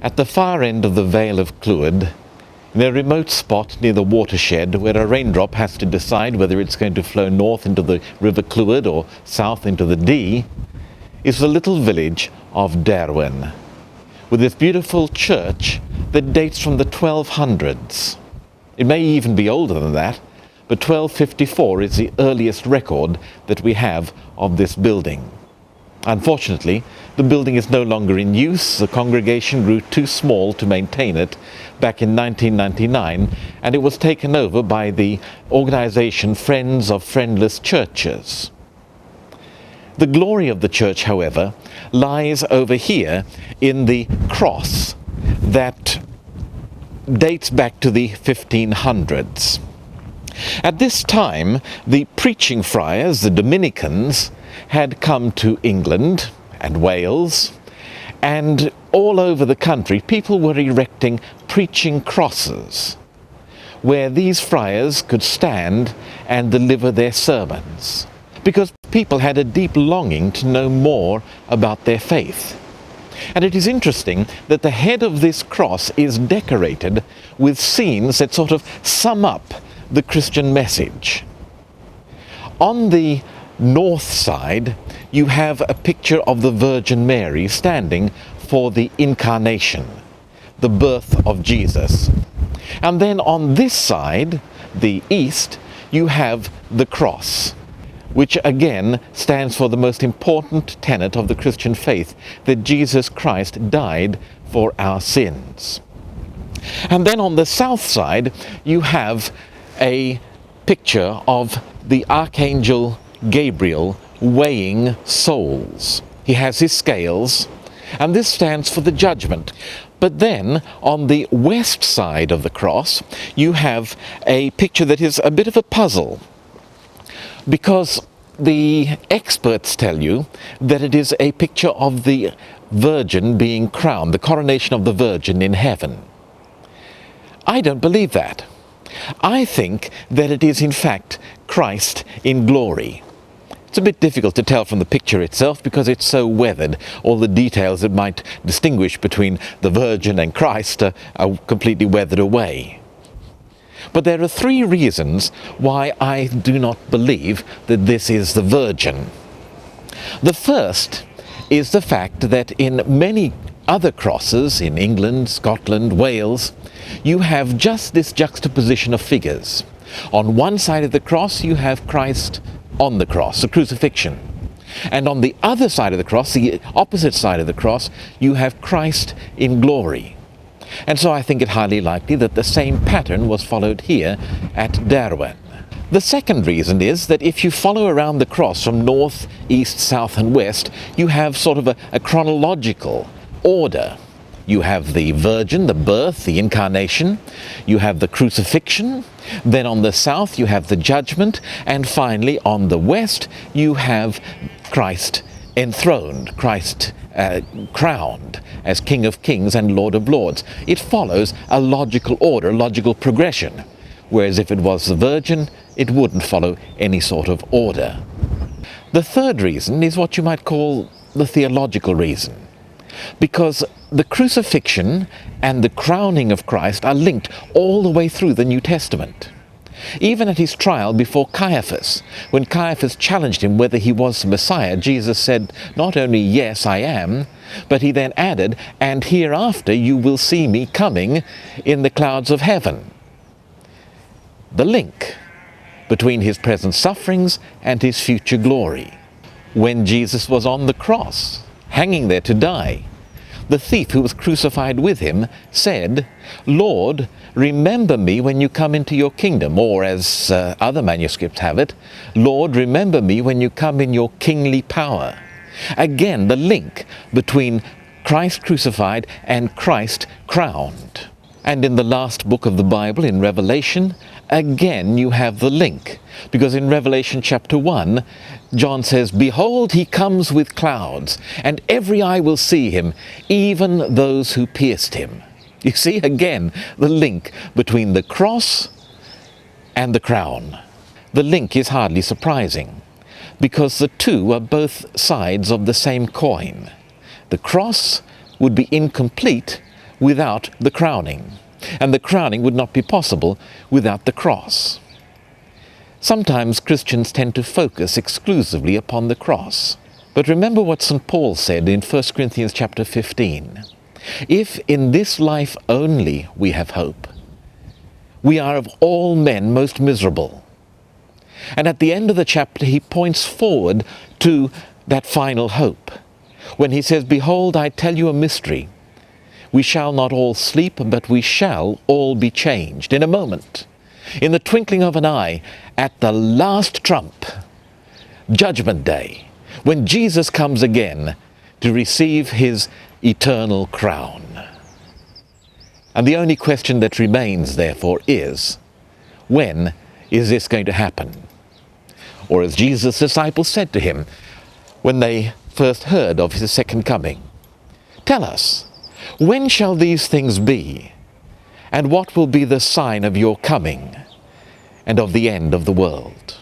At the far end of the Vale of Clwyd, in a remote spot near the watershed where a raindrop has to decide whether it's going to flow north into the River Clwyd or south into the Dee, is the little village of Derwen, with its beautiful church that dates from the 1200s. It may even be older than that, but 1254 is the earliest record that we have of this building. Unfortunately, the building is no longer in use. The congregation grew too small to maintain it back in 1999, and it was taken over by the organization Friends of Friendless Churches. The glory of the church, however, lies over here in the cross that dates back to the 1500s. At this time, the preaching friars, the Dominicans, had come to England and Wales, and all over the country people were erecting preaching crosses where these friars could stand and deliver their sermons, because people had a deep longing to know more about their faith. And it is interesting that the head of this cross is decorated with scenes that sort of sum up the Christian message. On the north side, you have a picture of the Virgin Mary standing for the Incarnation, the birth of Jesus. And then on this side, the east, you have the cross, which again stands for the most important tenet of the Christian faith, that Jesus Christ died for our sins. And then on the south side, you have a picture of the Archangel Gabriel weighing souls. He has his scales, and this stands for the judgment. But then, on the west side of the cross, you have a picture that is a bit of a puzzle, because the experts tell you that it is a picture of the Virgin being crowned, the coronation of the Virgin in heaven. I don't believe that. I think that it is in fact Christ in glory. It's a bit difficult to tell from the picture itself because it's so weathered. All the details that might distinguish between the Virgin and Christ are completely weathered away. But there are three reasons why I do not believe that this is the Virgin. The first is the fact that in many other crosses in England, Scotland, Wales, you have just this juxtaposition of figures. On one side of the cross you have Christ on the cross, the crucifixion. And on the other side of the cross, the opposite side of the cross, you have Christ in glory. And so I think it highly likely that the same pattern was followed here at Derwen. The second reason is that if you follow around the cross from north, east, south and west, you have sort of a chronological order. You have the Virgin, the birth, the Incarnation, you have the crucifixion, then on the south you have the judgment, and finally on the west you have Christ enthroned, Christ crowned as King of Kings and Lord of Lords. It follows a logical order, logical progression, whereas if it was the Virgin, it wouldn't follow any sort of order. The third reason is what you might call the theological reason, because the crucifixion and the crowning of Christ are linked all the way through the New Testament. Even at his trial before Caiaphas, when Caiaphas challenged him whether he was the Messiah, Jesus said not only, "Yes, I am," but he then added, "And hereafter you will see me coming in the clouds of heaven." The link between his present sufferings and his future glory. When Jesus was on the cross, hanging there to die, the thief who was crucified with him said, "Lord, remember me when you come into your kingdom," or as other manuscripts have it, "Lord, remember me when you come in your kingly power." Again, the link between Christ crucified and Christ crowned. And in the last book of the Bible, in Revelation, again you have the link, because in Revelation chapter 1, John says, "Behold, he comes with clouds, and every eye will see him, even those who pierced him." You see again the link between the cross and the crown. The link is hardly surprising, because the two are both sides of the same coin. The cross would be incomplete without the crowning, and the crowning would not be possible without the cross. Sometimes Christians tend to focus exclusively upon the cross. But remember what St. Paul said in 1 Corinthians chapter 15. If in this life only we have hope, we are of all men most miserable. And at the end of the chapter he points forward to that final hope, when he says, "Behold, I tell you a mystery. We shall not all sleep, but we shall all be changed in a moment, in the twinkling of an eye, at the last trump, Judgment Day, when Jesus comes again to receive his eternal crown." And the only question that remains, therefore, is, when is this going to happen? Or as Jesus' disciples said to him when they first heard of his second coming, "Tell us, when shall these things be? And what will be the sign of your coming and of the end of the world?"